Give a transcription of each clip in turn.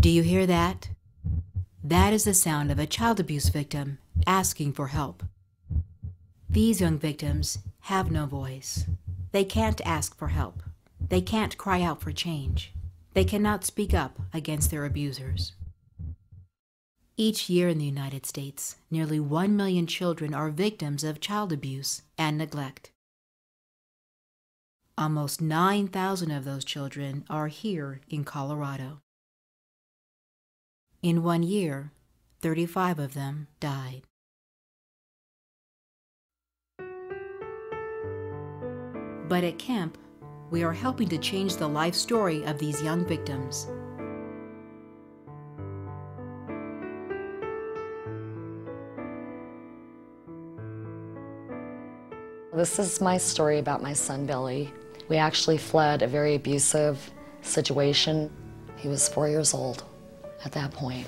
Do you hear that? That is the sound of a child abuse victim asking for help. These young victims have no voice. They can't ask for help. They can't cry out for change. They cannot speak up against their abusers. Each year in the United States, nearly 1 million children are victims of child abuse and neglect. Almost 9,000 of those children are here in Colorado. In 1 year, 35 of them died. But at Kempe, we are helping to change the life story of these young victims. This is my story about my son, Billy. We actually fled a very abusive situation. He was 4 years old at that point.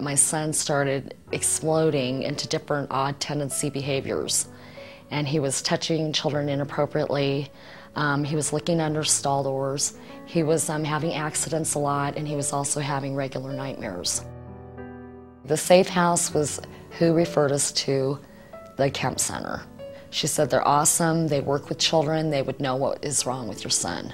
My son started exploding into different odd tendency behaviors, and he was touching children inappropriately. He was looking under stall doors. He was having accidents a lot, and he was also having regular nightmares. The safe house was who referred us to the Kempe Center. She said, they're awesome, they work with children, they would know what is wrong with your son.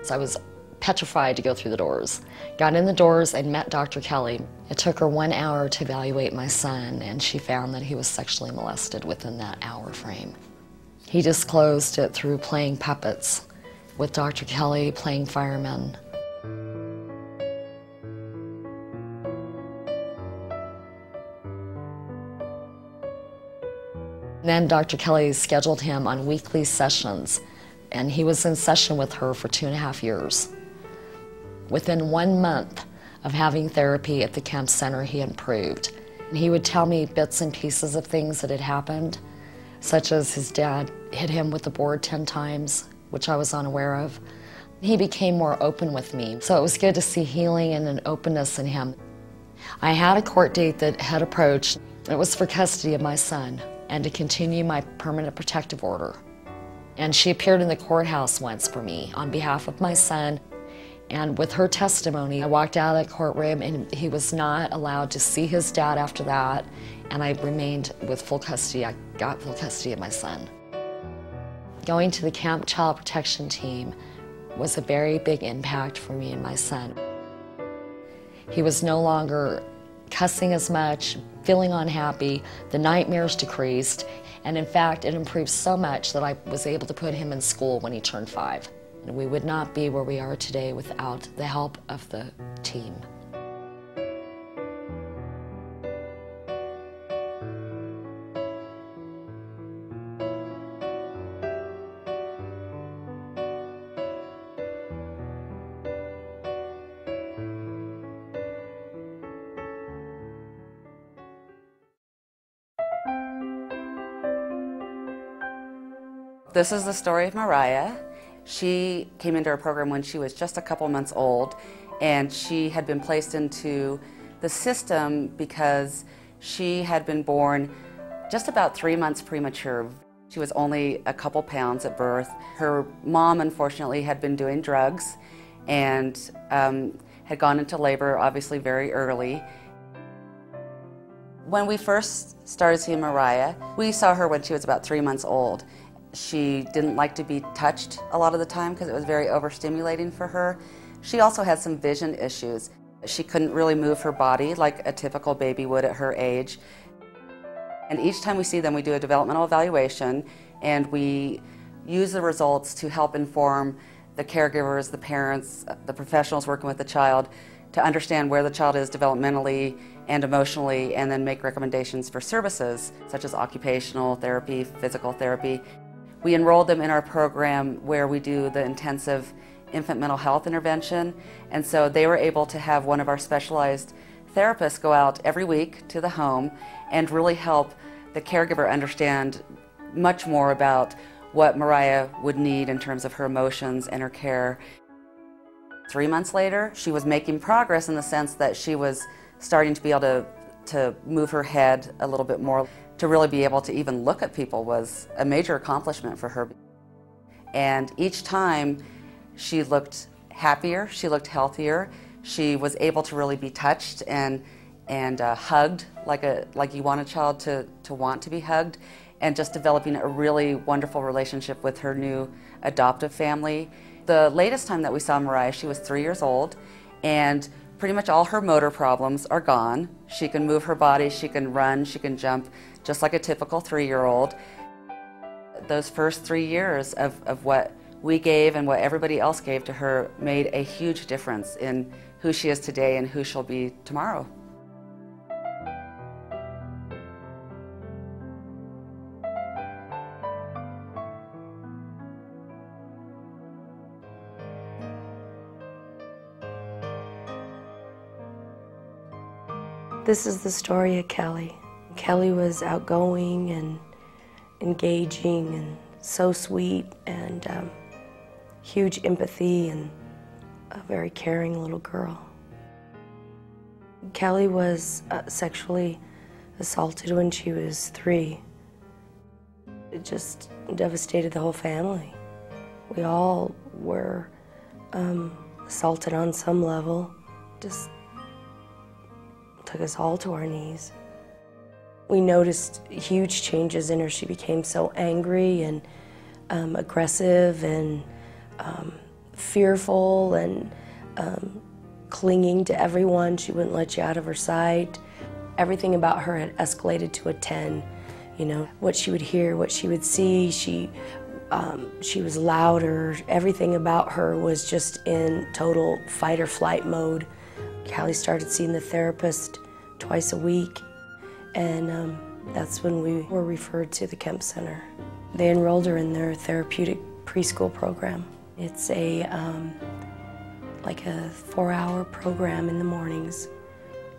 So I was petrified to go through the doors. Got in the doors and met Dr. Kelly. It took her 1 hour to evaluate my son, and she found that he was sexually molested within that hour frame. He disclosed it through playing puppets with Dr. Kelly, playing firemen. Then Dr. Kelly scheduled him on weekly sessions, and he was in session with her for 2.5 years. Within 1 month of having therapy at the Kempe Center, he improved. He would tell me bits and pieces of things that had happened, such as his dad hit him with the board 10 times, which I was unaware of. He became more open with me, so it was good to see healing and an openness in him. I had a court date that had approached. It was for custody of my son and to continue my permanent protective order. And she appeared in the courthouse once for me on behalf of my son. And with her testimony, I walked out of the courtroom and he was not allowed to see his dad after that, and I remained with full custody. I got full custody of my son. Going to the Kempe Child Protection Team was a very big impact for me and my son. He was no longer cussing as much, feeling unhappy, the nightmares decreased, and in fact it improved so much that I was able to put him in school when he turned 5. And we would not be where we are today without the help of the team. This is the story of Mariah. She came into our program when she was just a couple months old, and she had been placed into the system because she had been born just about 3 months premature. She was only a couple pounds at birth. Her mom, unfortunately, had been doing drugs and had gone into labor, obviously, very early. When we first started seeing Mariah, we saw her when she was about 3 months old. She didn't like to be touched a lot of the time because it was very overstimulating for her. She also had some vision issues. She couldn't really move her body like a typical baby would at her age. And each time we see them, we do a developmental evaluation, and we use the results to help inform the caregivers, the parents, the professionals working with the child to understand where the child is developmentally and emotionally, and then make recommendations for services such as occupational therapy, physical therapy. We enrolled them in our program where we do the intensive infant mental health intervention, and so they were able to have one of our specialized therapists go out every week to the home and really help the caregiver understand much more about what Mariah would need in terms of her emotions and her care. 3 months later, she was making progress in the sense that she was starting to be able to move her head a little bit more. To really be able to even look at people was a major accomplishment for her. And each time she looked happier, she looked healthier, She was able to really be touched and hugged like you want a child to want to be hugged, and just developing a really wonderful relationship with her new adoptive family. The latest time that we saw Mariah, she was 3 years old, and pretty much all her motor problems are gone. She can move her body, she can run, she can jump, just like a typical 3-year-old. Those first 3 years of what we gave and what everybody else gave to her made a huge difference in who she is today and who she'll be tomorrow. This is the story of Kelly. Kelly was outgoing and engaging and so sweet, and huge empathy, and a very caring little girl. Kelly was sexually assaulted when she was 3. It just devastated the whole family. We all were assaulted on some level. Just took us all to our knees. We noticed huge changes in her. She became so angry and aggressive and fearful and clinging to everyone. She wouldn't let you out of her sight. Everything about her had escalated to a 10. You know, what she would hear, what she would see, she was louder. Everything about her was just in total fight or flight mode. Callie started seeing the therapist twice a week, and that's when we were referred to the Kempe Center. They enrolled her in their therapeutic preschool program. It's like a 4-hour program in the mornings,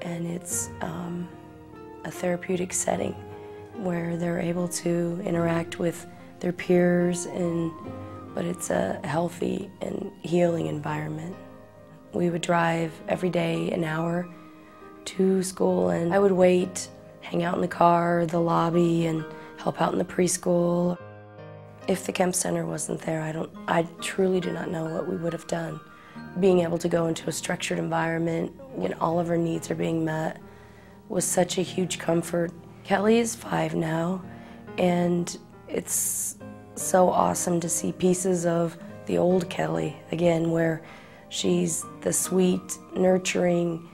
and it's a therapeutic setting where they're able to interact with their peers, but it's a healthy and healing environment. We would drive every day an hour to school, and I would wait, hang out in the car, the lobby, and help out in the preschool. If the Kempe Center wasn't there, I truly do not know what we would have done. Being able to go into a structured environment when all of her needs are being met was such a huge comfort. Kelly is 5 now, and it's so awesome to see pieces of the old Kelly again, where she's the sweet, nurturing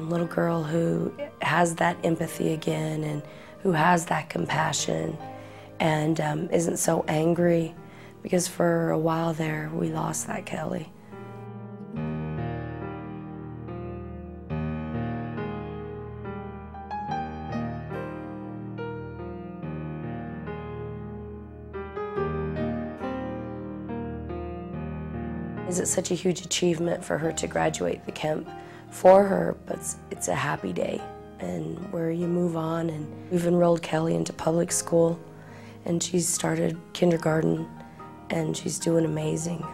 little girl who has that empathy again, and who has that compassion, and isn't so angry, because for a while there we lost that Kelly. It's such a huge achievement for her to graduate the Kempe for her, but it's a happy day, and where you move on. And we've enrolled Kelly into public school, and she's started kindergarten, and she's doing amazing.